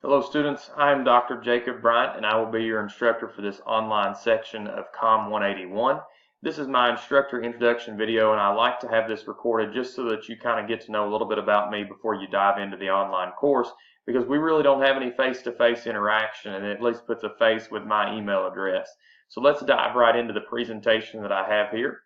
Hello students, I am Dr. Jacob Bryant and I will be your instructor for this online section of COM 181. This is my instructor introduction video and I like to have this recorded just so that you kind of get to know a little bit about me before you dive into the online course, because we really don't have any face-to-face interaction, and it at least puts a face with my email address. So let's dive right into the presentation that I have here.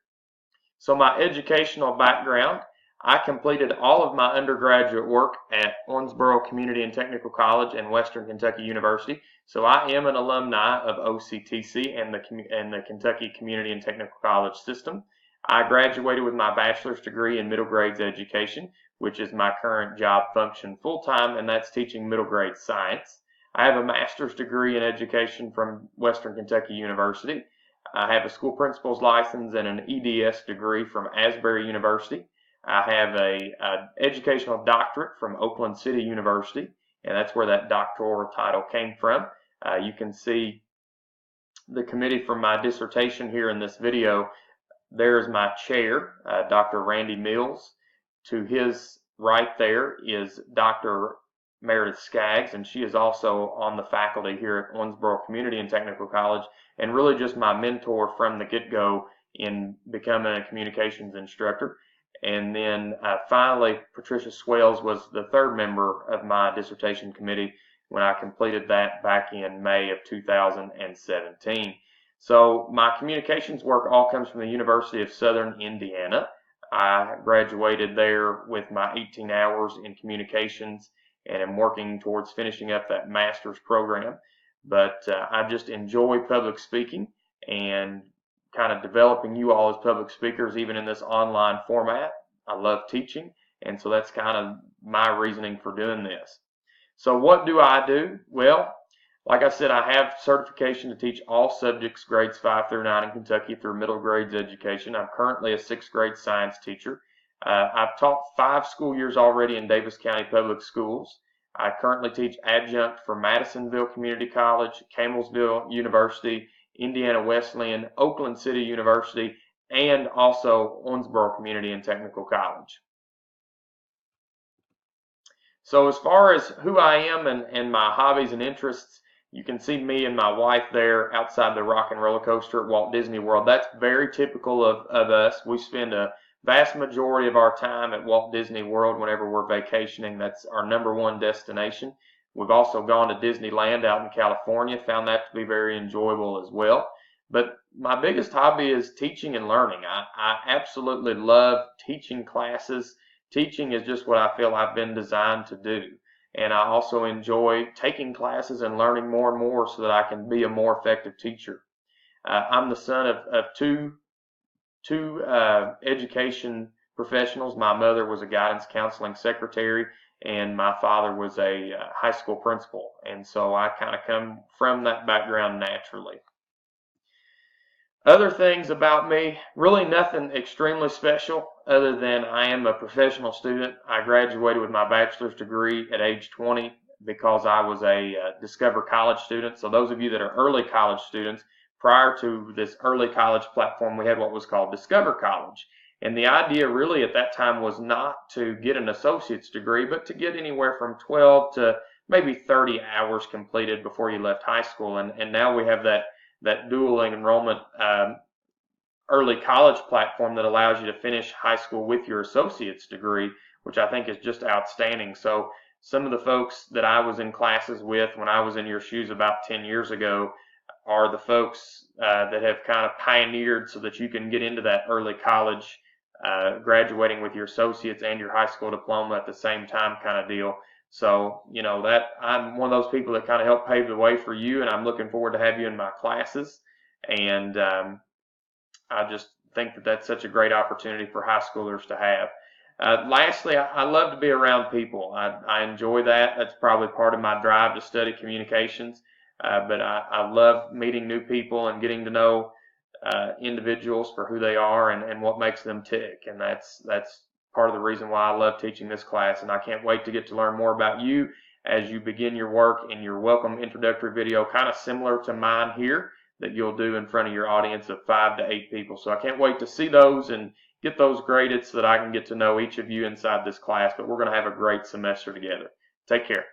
So my educational background: I completed all of my undergraduate work at Owensboro Community and Technical College and Western Kentucky University. So I am an alumni of OCTC and the Kentucky Community and Technical College system. I graduated with my bachelor's degree in middle grades education, which is my current job function full-time, and that's teaching middle grade science. I have a master's degree in education from Western Kentucky University. I have a school principal's license and an EDS degree from Asbury University. I have a educational doctorate from Oakland City University, and that's where that doctoral title came from. You can see the committee for my dissertation here in this video. There's my chair, Dr. Randy Mills. To his right there is Dr. Meredith Skaggs, and she is also on the faculty here at Owensboro Community and Technical College, and really just my mentor from the get-go in becoming a communications instructor. And then finally, Patricia Swales was the third member of my dissertation committee when I completed that back in May of 2017. So my communications work all comes from the University of Southern Indiana. I graduated there with my 18 hours in communications and am working towards finishing up that master's program. But I just enjoy public speaking and kind of developing you all as public speakers, even in this online format. I love teaching, and so that's kind of my reasoning for doing this. So what do I do? Well, like I said, I have certification to teach all subjects grades 5 through 9 in Kentucky through middle grades education. I'm currently a 6th grade science teacher. I've taught 5 school years already in Davis County Public Schools. I currently teach adjunct for Madisonville Community College, Campbellsville University, Indiana Wesleyan, Oakland City University, and also Owensboro Community and Technical College. So as far as who I am and my hobbies and interests, you can see me and my wife there outside the Rock and Roller Coaster at Walt Disney World. That's very typical of us. We spend a vast majority of our time at Walt Disney World whenever we're vacationing. That's our #1 destination. We've also gone to Disneyland out in California, found that to be very enjoyable as well. But my biggest hobby is teaching and learning. I absolutely love teaching classes. Teaching is just what I feel I've been designed to do. And I also enjoy taking classes and learning more and more so that I can be a more effective teacher. I'm the son of two education professionals. My mother was a guidance counseling secretary, and my father was a high school principal. And so I kind of come from that background naturally. Other things about me: really nothing extremely special other than I am a professional student. I graduated with my bachelor's degree at age 20 because I was a Discover College student. So those of you that are early college students, prior to this early college platform, we had what was called Discover College. And the idea really at that time was not to get an associate's degree, but to get anywhere from 12 to maybe 30 hours completed before you left high school. And now we have that dual enrollment early college platform that allows you to finish high school with your associate's degree, which I think is just outstanding. So some of the folks that I was in classes with when I was in your shoes about 10 years ago are the folks that have kind of pioneered so that you can get into that early college, graduating with your associates and your high school diploma at the same time kind of deal. So, you know, that I'm one of those people that kind of helped pave the way for you, and I'm looking forward to have you in my classes. And I just think that that's such a great opportunity for high schoolers to have. Lastly, I love to be around people. I enjoy that. That's probably part of my drive to study communications. But I love meeting new people and getting to know individuals for who they are and what makes them tick. And that's part of the reason why I love teaching this class, and I can't wait to get to learn more about you as you begin your work in your welcome introductory video, kind of similar to mine here, that you'll do in front of your audience of 5 to 8 people. So I can't wait to see those and get those graded so that I can get to know each of you inside this class. But we're going to have a great semester together. Take care.